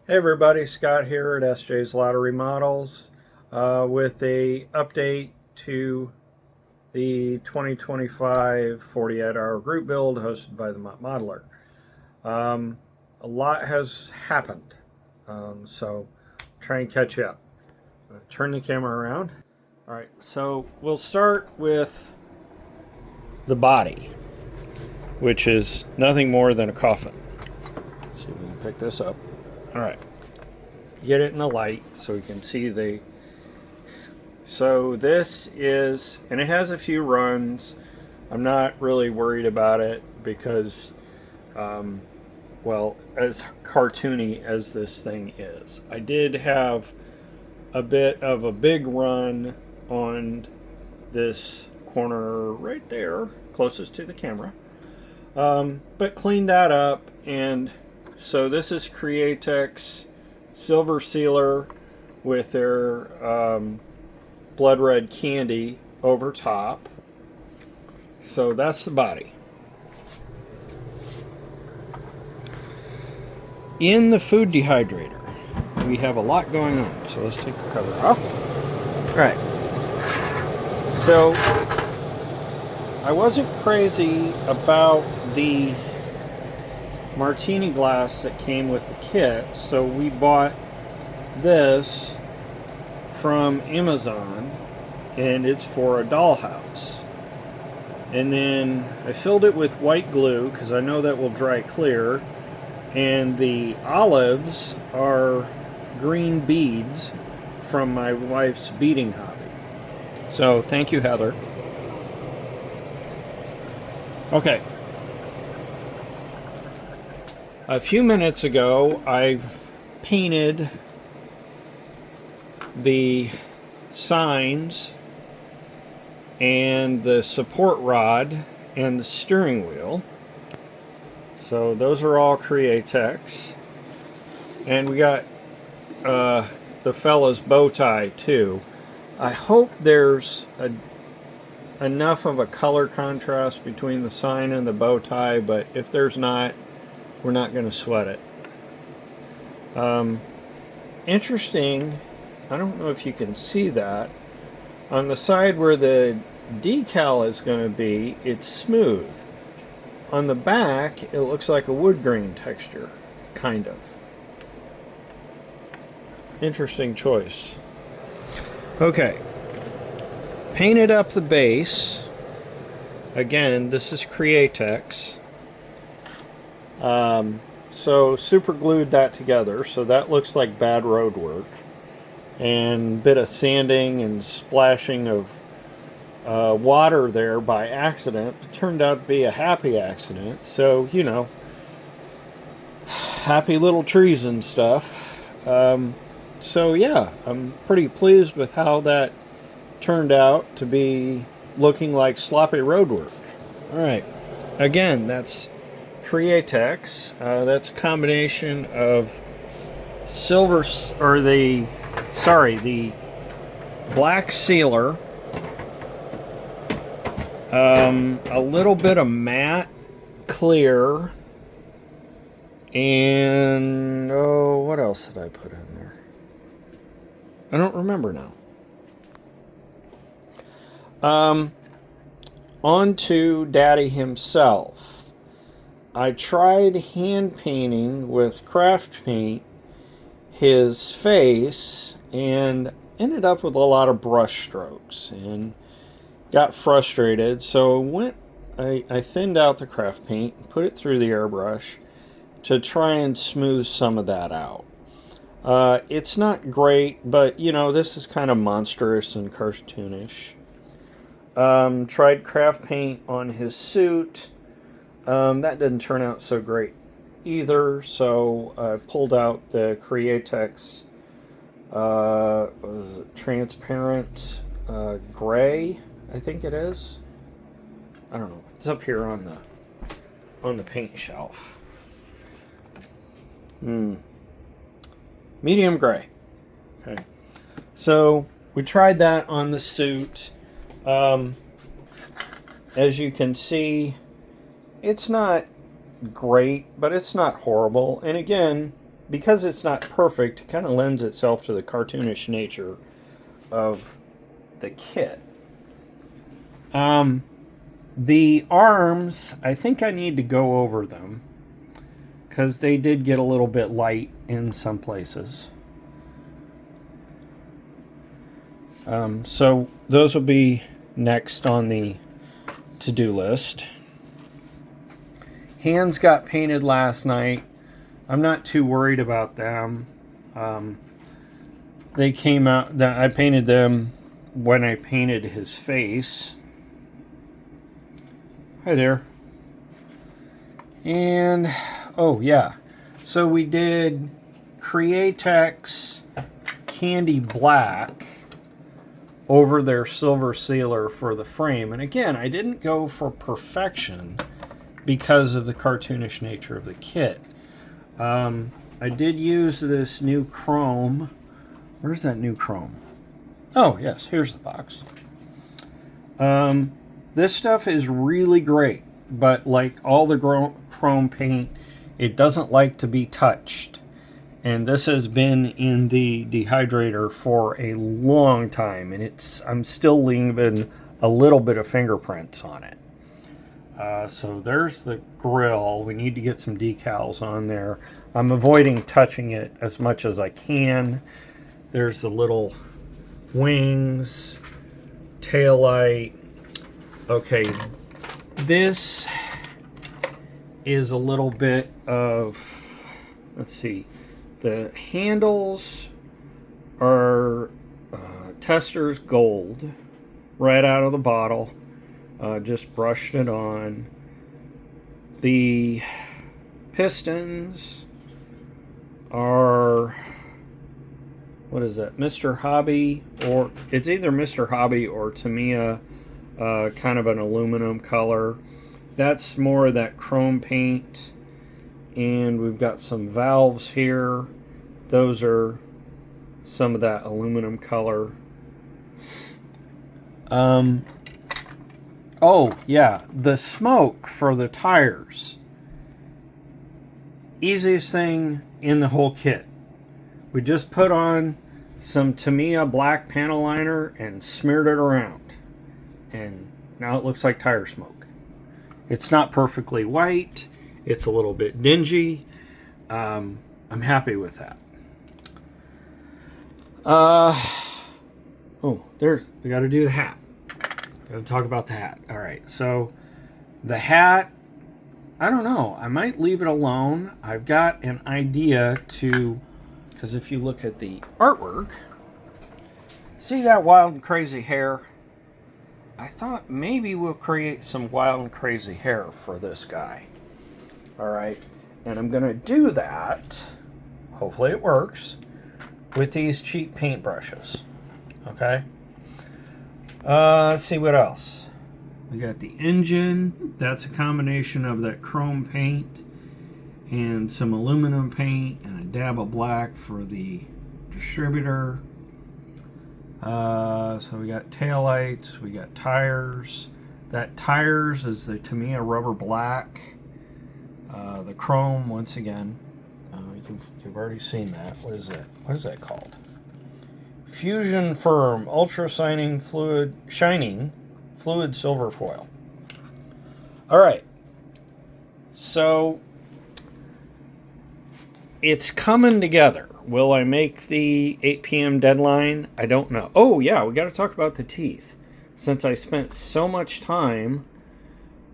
Hey everybody, Scott here at SJ's Lottery Models with a update to the 2025 48-hour group build hosted by the Modeler. Um, a lot has happened, so try and catch you up. Turn the camera around. All right, so we'll start with the body, which is nothing more than a coffin. Let's see if we can pick this up. All right. Get it in the light so we can see the. So this is, and it has a few runs. I'm not really worried about it because, well, as cartoony as this thing is, I did have a bit of a big run on this corner right there, closest to the camera, but cleaned that up. And so this is Createx Silver Sealer with their blood red candy over top. So that's the body. In the food dehydrator, we have a lot going on. So let's take the cover off. All right. So I wasn't crazy about the martini glass that came with the kit, so we bought this from Amazon, and it's for a dollhouse. And then I filled it with white glue because I know that will dry clear, and the olives are green beads from my wife's beading hobby. So thank you, Heather. Okay. A few minutes ago, I painted the signs and the support rod and the steering wheel. So those are all Createx. And we got the fella's bow tie too. I hope there's enough of a color contrast between the sign and the bow tie, but if there's not, we're not going to sweat it. Interesting, I don't know if you can see that. On the side where the decal is going to be, it's smooth. On the back, it looks like a wood grain texture, kind of. Interesting choice. Okay. Painted up the base. Again, this is Createx. So super glued that together, so that looks like bad road work, and a bit of sanding and splashing of water there by accident. It turned out to be a happy accident, so you know, happy little trees and stuff. So yeah, I'm pretty pleased with how that turned out to be, looking like sloppy road work. All right, again, that's Createx. That's a combination of silver, or the black sealer, a little bit of matte clear, and what else did I put in there? I don't remember now. On to Daddy himself. I tried hand painting with craft paint his face and ended up with a lot of brush strokes and got frustrated. So I thinned out the craft paint and put it through the airbrush to try and smooth some of that out. It's not great, but you know, this is kind of monstrous and cartoonish. Tried craft paint on his suit. That didn't turn out so great either, so I pulled out the Createx what is it, transparent gray, I think it is. I don't know. It's up here on the paint shelf. Medium gray. Okay. So we tried that on the suit. As you can see, it's not great, but it's not horrible. And again, because it's not perfect, it kind of lends itself to the cartoonish nature of the kit. The arms, I think I need to go over them because they did get a little bit light in some places. So those will be next on the to-do list. Hands got painted last night. I'm not too worried about them. They came out, I painted them when I painted his face. Hi there. And, oh yeah. So we did Createx Candy Black over their silver sealer for the frame. And again, I didn't go for perfection because of the cartoonish nature of the kit. I did use this new chrome. Where's that new chrome? Oh, yes, here's the box. This stuff is really great, but like all the chrome paint, it doesn't like to be touched. And this has been in the dehydrator for a long time, and I'm still leaving a little bit of fingerprints on it. So there's the grill. We need to get some decals on there. I'm avoiding touching it as much as I can. There's the little wings, tail light. Okay, this is a little bit of, let's see, the handles are Testors Gold right out of the bottle. Just brushed it on. The pistons are, what is that, Mr. Hobby, or it's either Mr. Hobby or Tamiya, kind of an aluminum color. That's more of that chrome paint. And we've got some valves here. Those are some of that aluminum color. Oh, yeah, the smoke for the tires. Easiest thing in the whole kit. We just put on some Tamiya black panel liner and smeared it around. And now it looks like tire smoke. It's not perfectly white. It's a little bit dingy. I'm happy with that. Oh, we got to do the hat. Got to talk about the hat. All right, so the hat, I don't know. I might leave it alone. I've got an idea because if you look at the artwork, see that wild and crazy hair? I thought maybe we'll create some wild and crazy hair for this guy. All right, and I'm going to do that, hopefully it works, with these cheap paintbrushes. Okay? Let's see what else. We got the engine. That's a combination of that chrome paint and some aluminum paint and a dab of black for the distributor. So we got taillights, we got tires. That tires is the Tamiya rubber black. The chrome, once again, you've already seen that. What is that? What is that called? Fusion Firm Ultra Shining Fluid Silver Foil. All right. So it's coming together. Will I make the 8 p.m. deadline? I don't know. Oh, yeah, we got to talk about the teeth. Since I spent so much time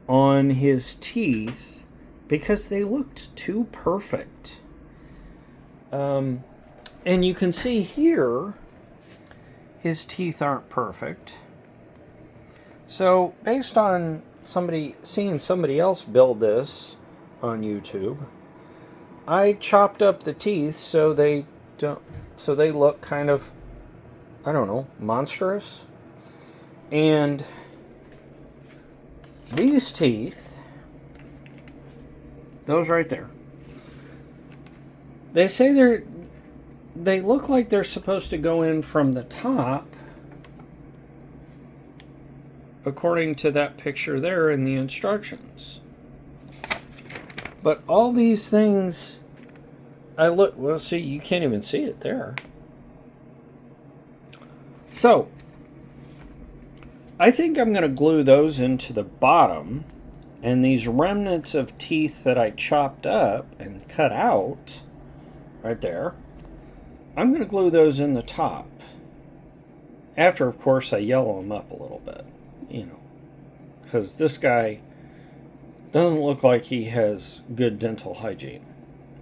on his teeth because they looked too perfect. And you can see here, his teeth aren't perfect. So, based on seeing somebody else build this on YouTube, I chopped up the teeth so they look kind of, I don't know, monstrous. And these teeth, those right there, they say they look like they're supposed to go in from the top, according to that picture there in the instructions. But all these things I look, well, see, you can't even see it there. So, I think I'm going to glue those into the bottom, and these remnants of teeth that I chopped up and cut out right there, I'm going to glue those in the top. After, of course, I yellow them up a little bit, because this guy doesn't look like he has good dental hygiene.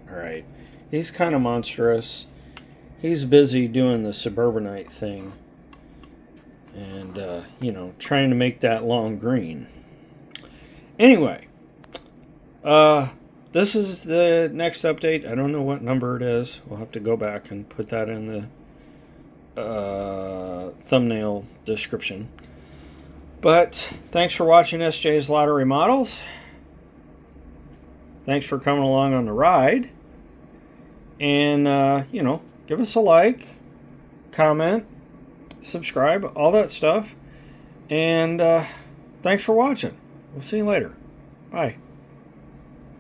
All right. He's kind of monstrous. He's busy doing the suburbanite thing and, trying to make that long green. Anyway, this is the next update. I don't know what number it is. We'll have to go back and put that in the thumbnail description. But thanks for watching SJ's Lottery Models. Thanks for coming along on the ride. And, give us a like, comment, subscribe, all that stuff. And thanks for watching. We'll see you later. Bye.